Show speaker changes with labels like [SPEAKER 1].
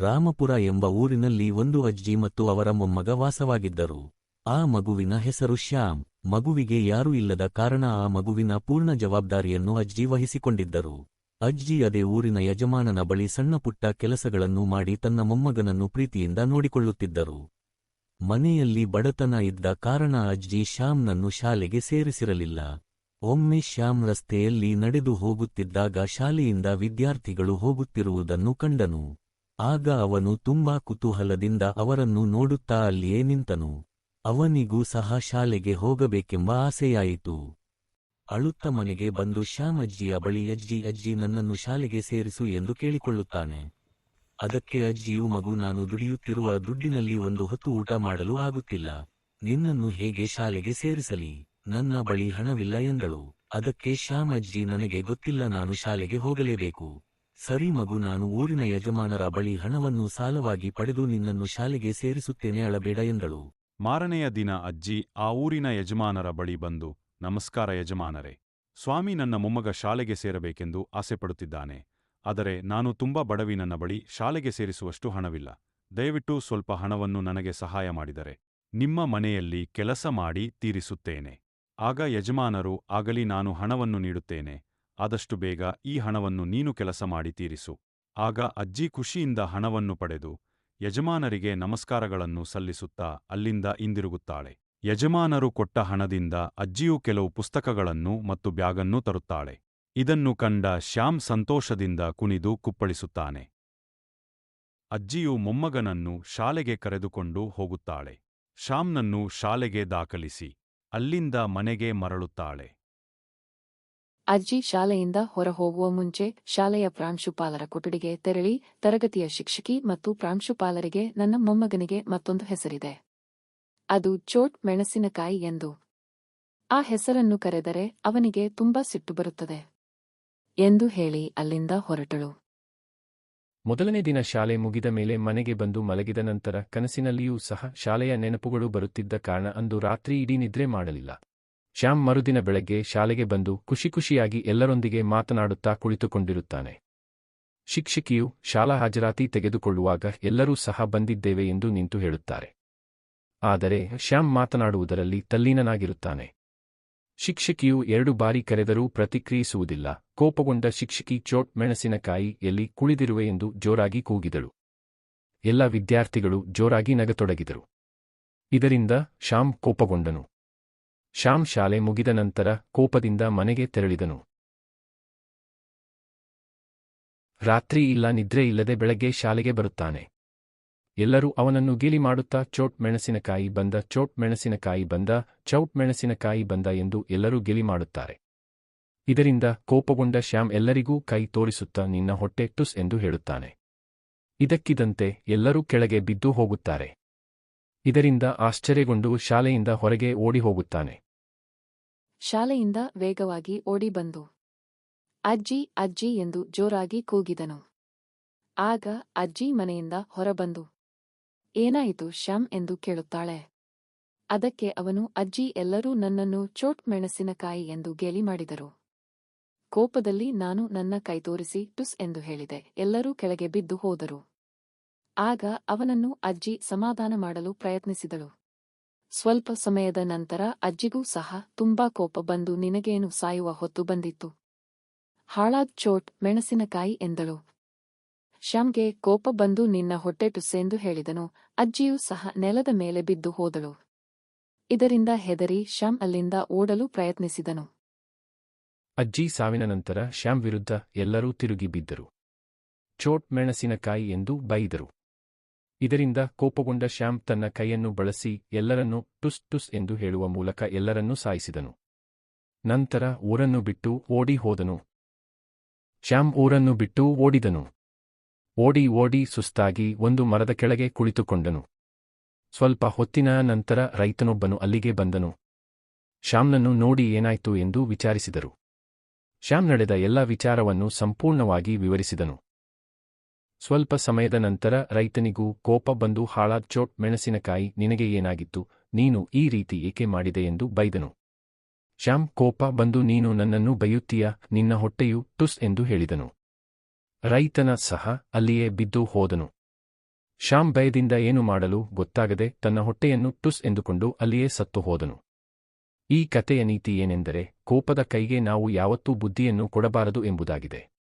[SPEAKER 1] ರಾಮಪುರ ಎಂಬ ಊರಿನಲ್ಲಿ ಒಂದು ಅಜ್ಜಿ ಮತ್ತು ಅವರ ಮೊಮ್ಮಗ ವಾಸವಾಗಿದ್ದರು. ಆ ಮಗುವಿನ ಹೆಸರು ಶ್ಯಾಮ್. ಮಗುವಿಗೆ ಯಾರೂ ಇಲ್ಲದ ಕಾರಣ ಆ ಮಗುವಿನ ಪೂರ್ಣ ಜವಾಬ್ದಾರಿಯನ್ನು ಅಜ್ಜಿ ವಹಿಸಿಕೊಂಡಿದ್ದರು. ಅಜ್ಜಿ ಅದೇ ಊರಿನ ಯಜಮಾನನ ಬಳಿ ಸಣ್ಣಪುಟ್ಟ ಕೆಲಸಗಳನ್ನು ಮಾಡಿ ತನ್ನ ಮೊಮ್ಮಗನನ್ನು ಪ್ರೀತಿಯಿಂದ ನೋಡಿಕೊಳ್ಳುತ್ತಿದ್ದರು. ಮನೆಯಲ್ಲಿ ಬಡತನ ಇದ್ದ ಕಾರಣ ಅಜ್ಜಿ ಶ್ಯಾಮ್ನನ್ನು ಶಾಲೆಗೆ ಸೇರಿಸಿರಲಿಲ್ಲ. ಒಮ್ಮೆ ಶ್ಯಾಮ್ ರಸ್ತೆಯಲ್ಲಿ ನಡೆದು ಹೋಗುತ್ತಿದ್ದಾಗ ಶಾಲೆಯಿಂದ ವಿದ್ಯಾರ್ಥಿಗಳು ಹೋಗುತ್ತಿರುವುದನ್ನು ಕಂಡನು. ಆಗ ಅವನು ತುಂಬಾ ಕುತೂಹಲದಿಂದ ಅವರನ್ನು ನೋಡುತ್ತಾ ಅಲ್ಲಿಯೇ ನಿಂತನು. ಅವನಿಗೂ ಸಹ ಶಾಲೆಗೆ ಹೋಗಬೇಕೆಂಬ ಆಸೆಯಾಯಿತು. ಅಳುತ್ತ ಮನೆಗೆ ಬಂದು ಶ್ಯಾಮ್ ಅಜ್ಜಿಯ ಬಳಿ ಅಜ್ಜಿ ನನ್ನನ್ನು ಶಾಲೆಗೆ ಸೇರಿಸು ಎಂದು ಕೇಳಿಕೊಳ್ಳುತ್ತಾನೆ. ಅದಕ್ಕೆ ಅಜ್ಜಿಯು, ಮಗು, ನಾನು ದುಡಿಯುತ್ತಿರುವ ದುಡ್ಡಿನಲ್ಲಿ ಒಂದು ಹೊತ್ತು ಊಟ ಮಾಡಲು ಆಗುತ್ತಿಲ್ಲ. ನಿನ್ನನ್ನು ಹೇಗೆ ಶಾಲೆಗೆ ಸೇರಿಸಲಿ? ನನ್ನ ಬಳಿ ಹಣವಿಲ್ಲ ಎಂದಳು. ಅದಕ್ಕೆ ಶ್ಯಾಮ್ ಅಜ್ಜಿ, ನನಗೆ ಗೊತ್ತಿಲ್ಲ, ನಾನು ಶಾಲೆಗೆ ಹೋಗಲೇಬೇಕು. ಸರಿ ಮಗು, ನಾನು ಊರಿನ ಯಜಮಾನರ ಬಳಿ ಹಣವನ್ನು ಸಾಲವಾಗಿ ಪಡೆದು ನಿನ್ನನ್ನು ಶಾಲೆಗೆ ಸೇರಿಸುತ್ತೇನೆ, ಅಳಬೇಡ ಎಂದಳು.
[SPEAKER 2] ಮಾರನೆಯ ದಿನ ಅಜ್ಜಿ ಆ ಊರಿನ ಯಜಮಾನರ ಬಳಿ ಬಂದು, ನಮಸ್ಕಾರ ಯಜಮಾನರೇ. ಸ್ವಾಮಿ ನನ್ನ ಮೊಮ್ಮಗ ಶಾಲೆಗೆ ಸೇರಬೇಕೆಂದು ಆಸೆಪಡುತ್ತಿದ್ದಾನೆ. ಆದರೆ ನಾನು ತುಂಬಾ ಬಡವಿ, ನನ್ನ ಬಳಿ ಶಾಲೆಗೆ ಸೇರಿಸುವಷ್ಟು ಹಣವಿಲ್ಲ. ದಯವಿಟ್ಟು ಸ್ವಲ್ಪ ಹಣವನ್ನು ನನಗೆ ಸಹಾಯ ಮಾಡಿದರೆ ನಿಮ್ಮ ಮನೆಯಲ್ಲಿ ಕೆಲಸ ಮಾಡಿ ತೀರಿಸುತ್ತೇನೆ. ಆಗ ಯಜಮಾನರು, ಆಗಲಿ, ನಾನು ಹಣವನ್ನು ನೀಡುತ್ತೇನೆ. ಆದಷ್ಟು ಬೇಗ ಈ ಹಣವನ್ನು ನೀನು ಕೆಲಸ ಮಾಡಿ ತೀರಿಸು. ಆಗ ಅಜ್ಜಿ ಖುಷಿಯಿಂದ ಹಣವನ್ನು ಪಡೆದು ಯಜಮಾನರಿಗೆ ನಮಸ್ಕಾರಗಳನ್ನು ಸಲ್ಲಿಸುತ್ತಾ ಅಲ್ಲಿಂದ ಹಿಂದಿರುಗುತ್ತಾಳೆ. ಯಜಮಾನರು ಕೊಟ್ಟ ಹಣದಿಂದ ಅಜ್ಜಿಯು ಕೆಲವು ಪುಸ್ತಕಗಳನ್ನು ಮತ್ತು ಬ್ಯಾಗನ್ನು ತರುತ್ತಾಳೆ. ಇದನ್ನು ಕಂಡ ಶ್ಯಾಮ್ ಸಂತೋಷದಿಂದ ಕುಣಿದು ಕುಪ್ಪಳಿಸುತ್ತಾನೆ. ಅಜ್ಜಿಯು ಮೊಮ್ಮಗನನ್ನು ಶಾಲೆಗೆ ಕರೆದುಕೊಂಡು ಹೋಗುತ್ತಾಳೆ. ಶ್ಯಾಮ್ನನ್ನು ಶಾಲೆಗೆ ದಾಖಲಿಸಿ ಅಲ್ಲಿಂದ ಮನೆಗೆ ಮರಳುತ್ತಾಳೆ.
[SPEAKER 3] ಅಜ್ಜಿ ಶಾಲೆಯಿಂದ ಹೊರಹೋಗುವ ಮುಂಚೆ ಶಾಲೆಯ ಪ್ರಾಂಶುಪಾಲರ ಕೊಠಡಿಗೆ ತೆರಳಿ, ತರಗತಿಯ ಶಿಕ್ಷಕಿ ಮತ್ತು ಪ್ರಾಂಶುಪಾಲರಿಗೆ ನನ್ನ ಮೊಮ್ಮಗನಿಗೆ ಮತ್ತೊಂದು ಹೆಸರಿದೆ, ಅದು ಚೋಟ್ ಮೆಣಸಿನಕಾಯಿ ಎಂದು. ಆ ಹೆಸರನ್ನು ಕರೆದರೆ ಅವನಿಗೆ ತುಂಬಾ ಸಿಟ್ಟು ಬರುತ್ತದೆ ಎಂದು ಹೇಳಿ ಅಲ್ಲಿಂದ ಹೊರಟಳು.
[SPEAKER 4] ಮೊದಲನೇ ದಿನ ಶಾಲೆ ಮುಗಿದ ಮೇಲೆ ಮನೆಗೆ ಬಂದು ಮಲಗಿದ ನಂತರ ಕನಸಿನಲ್ಲಿಯೂ ಸಹ ಶಾಲೆಯ ನೆನಪುಗಳು ಬರುತ್ತಿದ್ದ ಕಾರಣ ಅಂದು ರಾತ್ರಿ ಇಡೀ ನಿದ್ರೆ ಮಾಡಲಿಲ್ಲ. ಶ್ಯಾಮ್ ಮರುದಿನ ಬೆಳಗ್ಗೆ ಶಾಲೆಗೆ ಬಂದು ಖುಷಿಯಾಗಿ ಎಲ್ಲರೊಂದಿಗೆ ಮಾತನಾಡುತ್ತಾ ಕುಳಿತುಕೊಂಡಿರುತ್ತಾನೆ. ಶಿಕ್ಷಕಿಯು ಶಾಲಾ ಹಾಜರಾತಿ ತೆಗೆದುಕೊಳ್ಳುವಾಗ ಎಲ್ಲರೂ ಸಹ ಬಂದಿದ್ದೇವೆ ಎಂದು ನಿಂತು ಹೇಳುತ್ತಾರೆ. ಆದರೆ ಶ್ಯಾಮ್ ಮಾತನಾಡುವುದರಲ್ಲಿ ತಲ್ಲೀನನಾಗಿರುತ್ತಾನೆ. ಶಿಕ್ಷಕಿಯು 2 ಬಾರಿ ಕರೆದರೂ ಪ್ರತಿಕ್ರಿಯಿಸುವುದಿಲ್ಲ. ಕೋಪಗೊಂಡ ಶಿಕ್ಷಕಿ, ಚೋಟ್ ಮೆಣಸಿನಕಾಯಿ ಎಲ್ಲಿ ಕುಳಿದಿರುವೆ ಎಂದು ಜೋರಾಗಿ ಕೂಗಿದಳು. ಎಲ್ಲ ವಿದ್ಯಾರ್ಥಿಗಳು ಜೋರಾಗಿ ನಗತೊಡಗಿದರು. ಇದರಿಂದ ಶ್ಯಾಮ್ ಕೋಪಗೊಂಡನು. ಶ್ಯಾಮ್ ಶಾಲೆ ಮುಗಿದ ನಂತರ ಕೋಪದಿಂದ ಮನೆಗೆ ತೆರಳಿದನು. ರಾತ್ರಿ ಇಲ್ಲ ನಿದ್ರೆ ಇಲ್ಲದೆ ಬೆಳಗ್ಗೆ ಶಾಲೆಗೆ ಬರುತ್ತಾನೆ. ಎಲ್ಲರೂ ಅವನನ್ನು ಗೇಲಿ ಮಾಡುತ್ತಾ, ಚೋಟ್ ಮೆಣಸಿನಕಾಯಿ ಬಂದ, ಚೋಟ್ ಮೆಣಸಿನಕಾಯಿ ಬಂದ, ಚೌಟ್ ಮೆಣಸಿನಕಾಯಿ ಬಂದ ಎಂದು ಎಲ್ಲರೂ ಗೇಲಿ ಮಾಡುತ್ತಾರೆ. ಇದರಿಂದ ಕೋಪಗೊಂಡ ಶ್ಯಾಮ್ ಎಲ್ಲರಿಗೂ ಕೈ ತೋರಿಸುತ್ತಾ, ನಿನ್ನ ಹೊಟ್ಟೆ ಟುಸ್ ಎಂದು ಹೇಳುತ್ತಾನೆ. ಇದಕ್ಕಿದಂತೆ ಎಲ್ಲರೂ ಕೆಳಗೆ ಬಿದ್ದು ಹೋಗುತ್ತಾರೆ. ಇದರಿಂದ ಆಶ್ಚರ್ಯಗೊಂಡು ಶಾಲೆಯಿಂದ ಹೊರಗೆ ಓಡಿ ಹೋಗುತ್ತಾನೆ.
[SPEAKER 3] ಶಾಲೆಯಿಂದ ವೇಗವಾಗಿ ಓಡಿ ಬಂದು ಅಜ್ಜಿ ಎಂದು ಜೋರಾಗಿ ಕೂಗಿದನು. ಆಗ ಅಜ್ಜಿ ಮನೆಯಿಂದ ಹೊರಬಂದು, ಏನಾಯಿತು ಶ್ಯಾಮ್ ಎಂದು ಕೇಳುತ್ತಾಳೆ. ಅದಕ್ಕೆ ಅವನು, ಅಜ್ಜಿ, ಎಲ್ಲರೂ ನನ್ನನ್ನು ಚೋಟ್ ಮೆಣಸಿನಕಾಯಿ ಎಂದು ಗೇಲಿ ಮಾಡಿದರು. ಕೋಪದಲ್ಲಿ ನಾನು ನನ್ನ ಕೈ ತೋರಿಸಿ ಟುಸ್ ಎಂದು ಹೇಳಿದೆ. ಎಲ್ಲರೂ ಕೆಳಗೆ ಬಿದ್ದು ಹೋದರು. ಆಗ ಅವನನ್ನು ಅಜ್ಜಿ ಸಮಾಧಾನ ಮಾಡಲು ಪ್ರಯತ್ನಿಸಿದಳು. ಸ್ವಲ್ಪ ಸಮಯದ ನಂತರ ಅಜ್ಜಿಗೂ ಸಹ ತುಂಬಾ ಕೋಪ ಬಂದು, ನಿನಗೇನು ಸಾಯುವ ಹೊತ್ತು ಬಂದಿತ್ತು, ಹಾಳಾದ್ ಚೋಟ್ ಮೆಣಸಿನಕಾಯಿ ಎಂದಳು. ಶ್ಯಾಮ್ಗೆ ಕೋಪ ಬಂದು ನಿನ್ನ ಹೊಟ್ಟೆ ಟುಸ್ಸೆಂದು ಹೇಳಿದನು. ಅಜ್ಜಿಯೂ ಸಹ ನೆಲದ ಮೇಲೆ ಬಿದ್ದು ಹೋದಳು. ಇದರಿಂದ ಹೆದರಿ ಶ್ಯಾಮ್ ಅಲ್ಲಿಂದ ಓಡಲು ಪ್ರಯತ್ನಿಸಿದನು.
[SPEAKER 4] ಅಜ್ಜಿ ಸಾವಿನ ನಂತರ ಶ್ಯಾಮ್ ವಿರುದ್ಧ ಎಲ್ಲರೂ ತಿರುಗಿ ಬಿದ್ದರು. ಚೋಟ್ ಮೆಣಸಿನಕಾಯಿ ಎಂದು ಬೈದರು. ಇದರಿಂದ ಕೋಪಗೊಂಡ ಶ್ಯಾಮ್ ತನ್ನ ಕೈಯನ್ನು ಬಳಸಿ ಎಲ್ಲರನ್ನೂ ಟುಸ್ ಟುಸ್ ಎಂದು ಹೇಳುವ ಮೂಲಕ ಎಲ್ಲರನ್ನೂ ಸಾಯಿಸಿದನು. ನಂತರ ಊರನ್ನು ಬಿಟ್ಟು ಓಡಿ ಹೋದನು. ಶ್ಯಾಮ್ ಊರನ್ನು ಬಿಟ್ಟು ಓಡಿದನು. ಓಡಿ ಸುಸ್ತಾಗಿ ಒಂದು ಮರದ ಕೆಳಗೆ ಕುಳಿತುಕೊಂಡನು. ಸ್ವಲ್ಪ ಹೊತ್ತಿನ ನಂತರ ರೈತನೊಬ್ಬನು ಅಲ್ಲಿಗೆ ಬಂದನು. ಶ್ಯಾಮ್ನನ್ನು ನೋಡಿ ಏನಾಯ್ತು ಎಂದು ವಿಚಾರಿಸಿದರು. ಶ್ಯಾಮ್ ನಡೆದ ಎಲ್ಲ ವಿಚಾರವನ್ನು ಸಂಪೂರ್ಣವಾಗಿ ವಿವರಿಸಿದನು. ಸ್ವಲ್ಪ ಸಮಯದ ನಂತರ ರೈತನಿಗೂ ಕೋಪ ಬಂದು, ಹಾಳಾದ ಚೋಟ್ ಮೆಣಸಿನಕಾಯಿ, ನಿನಗೆ ಏನಾಗಿತ್ತು, ನೀನು ಈ ರೀತಿ ಏಕೆ ಮಾಡಿದೆ ಎಂದು ಬೈದನು. ಶ್ಯಾಮ್ ಕೋಪ ಬಂದು, ನೀನು ನನ್ನನ್ನು ಬೈಯುತ್ತೀಯ, ನಿನ್ನ ಹೊಟ್ಟೆಯು ಟುಸ್ ಎಂದು ಹೇಳಿದನು. ರೈತನ ಸಹ ಅಲ್ಲಿಯೇ ಬಿದ್ದು ಹೋದನು. ಶ್ಯಾಮ್ ಭಯದಿಂದ ಏನು ಮಾಡಲು ಗೊತ್ತಾಗದೆ ತನ್ನ ಹೊಟ್ಟೆಯನ್ನು ಟುಸ್ ಎಂದುಕೊಂಡು ಅಲ್ಲಿಯೇ ಸತ್ತು ಹೋದನು. ಈ ಕಥೆಯ ನೀತಿ ಏನೆಂದರೆ, ಕೋಪದ ಕೈಗೆ ನಾವು ಯಾವತ್ತೂ ಬುದ್ಧಿಯನ್ನು ಕೊಡಬಾರದು ಎಂಬುದಾಗಿದೆ.